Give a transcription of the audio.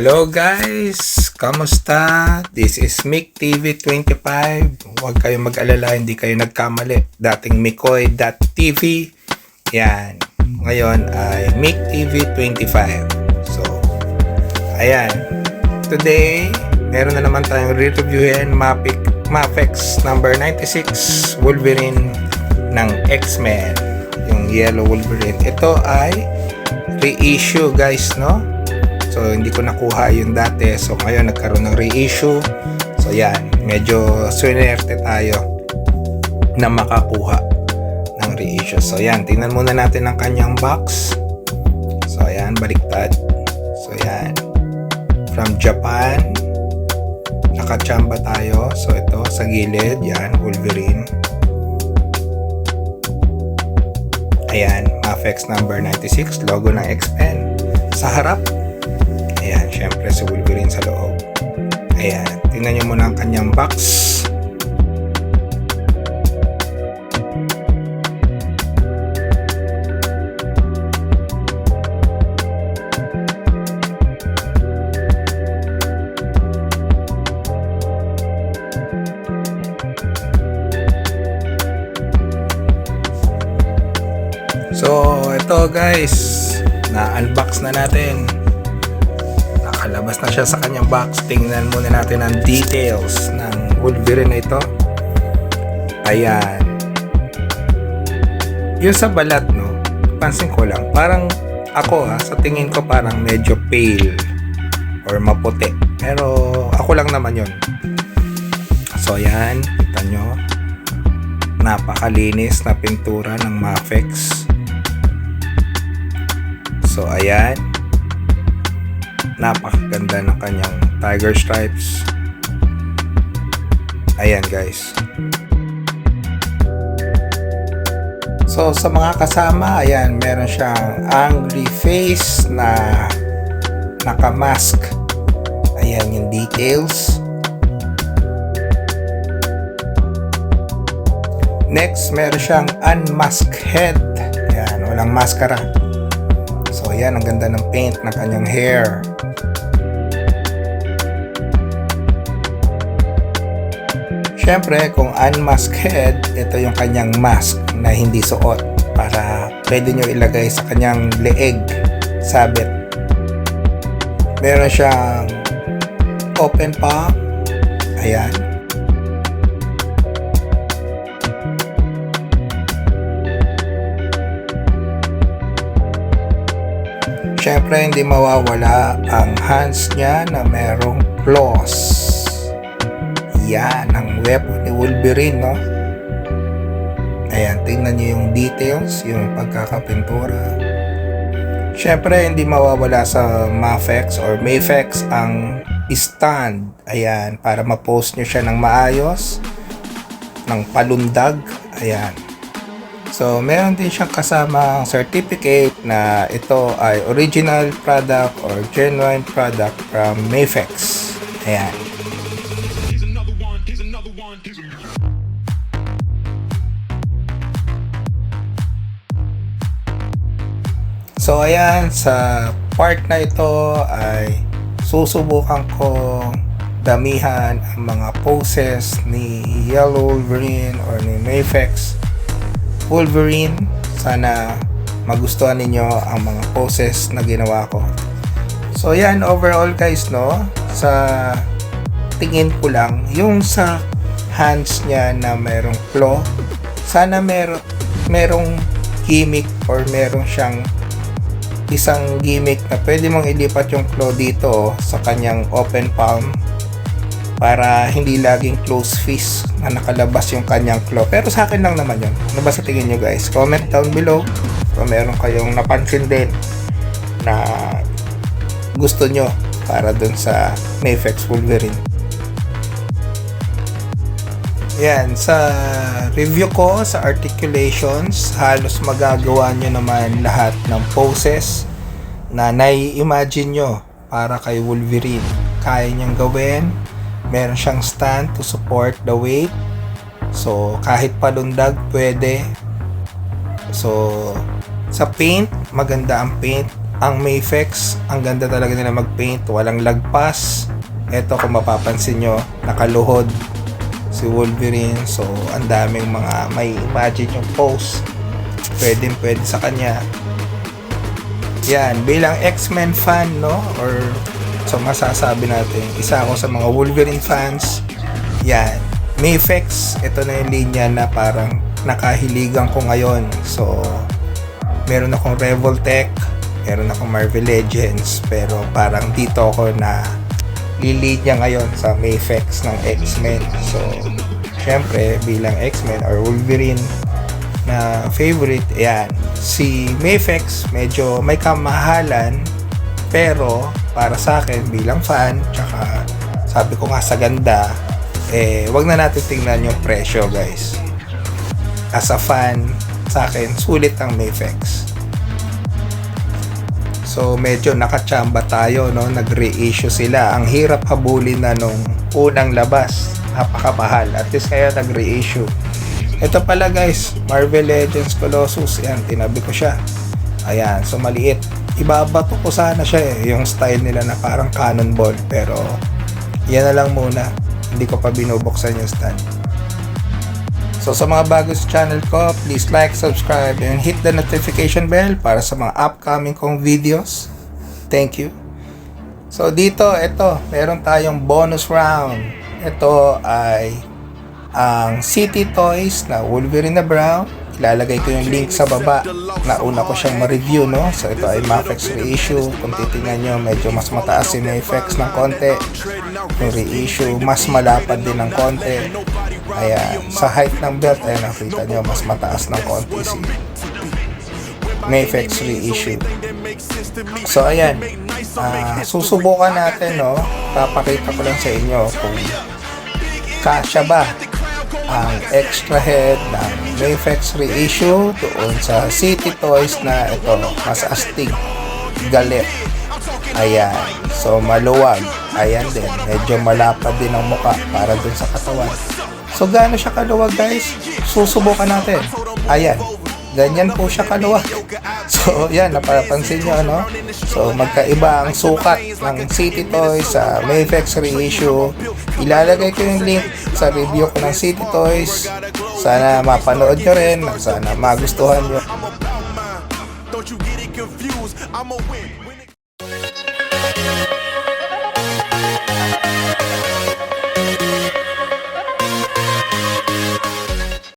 Hello guys! Kamusta? This is Mick TV 25. Huwag kayong mag-alala, hindi kayo nagkamali. Dating Mikoy.tv. Yan. Ngayon ay Mick TV 25. So, ayan. Today, meron na naman tayong re-reviewin Mafex number 96 Wolverine ng X-Men. Yung Yellow Wolverine. Ito ay reissue guys, no? So, hindi ko nakuha yung dati. So, ngayon nagkaroon ng reissue. So, yan. Medyo swinerte tayo na makakuha ng reissue. So, yan. Tingnan muna natin ang kanyang box. So, yan. Baliktad. So, yan. From Japan. Nakachamba tayo. So, ito. Sa gilid. Yan. Wolverine. Ayan. Mafex number 96. Logo ng X-Men. Sa harap. Ayan, syempre si Wolverine sa loob. Ayan, tingnan nyo muna ang kanyang box. So, ito guys, na-unbox na natin. Nakalabas na siya sa kanyang box. Tingnan muna natin ang details ng Wolverine na ito. Ayan. Yung sa balat, no? Pansin ko lang. Parang ako sa tingin ko parang medyo pale or maputi. Pero ako lang naman yun. So ayan. Kita nyo. Napakalinis na pintura ng Mafex. So ayan. Napakaganda ng kanyang tiger stripes. Ayan guys. So sa mga kasama, ayan, meron siyang angry face na naka-mask. Ayan yung details. Next, meron siyang unmasked head. Ayan, walang maskara. So ayan, ang ganda ng paint ng kanyang hair. Siyempre, kung unmasked head, ito yung kanyang mask na hindi suot para pwede nyo ilagay sa kanyang leeg, sabit. Meron siyang open palm. Ayan. Siyempre, hindi mawawala ang hands niya na merong claws. Yan, ang weapon ni Wolverine, no? Ayan, tingnan nyo yung details, yung pagkakapintura. Siyempre, hindi mawawala sa Mafex or Mafex ang stand. Ayan, para ma-post nyo siya ng maayos, ng palundag. Ayan. So, meron din siyang kasamang certificate na ito ay original product or genuine product from Mafex. Ayan. So ayan, sa part na ito ay susubukan ko damihan ang mga poses ni Yellow Wolverine or ni Mafex Wolverine. Sana magustuhan ninyo ang mga poses na ginawa ko. So ayan, overall guys, no, sa tingin ko lang yung sa hands niya na merong claw, sana merong gimmick or merong siyang isang gimmick na pwede mong ilipat yung claw dito sa kanyang open palm para hindi laging close fist na nakalabas yung kanyang claw. Pero sa akin lang naman yun. Ano ba sa tingin nyo guys? Comment down below kung meron kayong napansin din na gusto nyo para dun sa Mafex Wolverine. Yan, sa review ko sa articulations, halos magagawa nyo naman lahat ng poses na nai-imagine nyo para kay Wolverine. Kaya niyang gawin. Meron siyang stand to support the weight. So, kahit palundag, pwede. So, sa paint, maganda ang paint. Ang Mayfex, ang ganda talaga nila mag-paint, walang lagpas. Ito kung mapapansin nyo, nakaluhod si Wolverine. So, ang daming mga may imagine yung pose. Pwede sa kanya. Yan, bilang X-Men fan, no? Or so masasabi natin, isa ako sa mga Wolverine fans. Yan, Mayfex, ito na yung linya na parang nakahiligan ko ngayon. So, meron akong Revoltech, meron akong Marvel Legends, pero parang dito ako na lilinya ngayon sa Mayfex ng X-Men. So, syempre, bilang X-Men or Wolverine na favorite, ayan, si Mayfex medyo may kamahalan, pero para sa akin bilang fan, tsaka sabi ko nga sa ganda, wag na natin tingnan yung presyo, guys. As a fan, sa akin, sulit ang Mayfex. So, medyo nakachamba tayo, no? Nag-reissue sila. Ang hirap habulin na nung unang labas. Napakamahal. At least kaya nag-reissue. Ito pala, guys, Marvel Legends Colossus. Yan, tinabi ko siya. Ayan, so maliit. Ibabato ko sana siya yung style nila na parang cannonball. Pero, yan na lang muna. Hindi ko pa binubuksan yung stand. So sa mga bago sa channel ko, please like, subscribe, and hit the notification bell para sa mga upcoming kong videos. Thank you. So dito, ito, meron tayong bonus round. Ito ay ang City Toys na Wolverine na Brown. Ilalagay ko yung link sa baba. Nauna ko siyang ma-review, no? So ito ay Mafex reissue. Kung titingnan nyo, medyo mas mataas si Mayfex ng konti. Yung reissue, mas malapad din ng konti. Ayan, sa height ng belt, ayan, nakita nyo, mas mataas ng konti si Mayfex reissue. So ayan, susubukan natin, no? Papakita ko lang sa inyo kung kasya ba ang extra head ng Mayfex reissue doon sa City Toys na ito, mas astig, galit. Ayan, so maluwag. Ayan din, medyo malapad din ang muka para dun sa katawan. So gaano siya kaluwag, guys? Susubukan natin. Ayan, ganyan po siya kaluwag. So yan, napapansin nyo, ano? So magkaiba ang sukat ng City Toys sa Mayfex reissue. Ilalagay ko yung link sa review ko ng City Toys. Sana mapanood nyo rin, sana magustuhan nyo.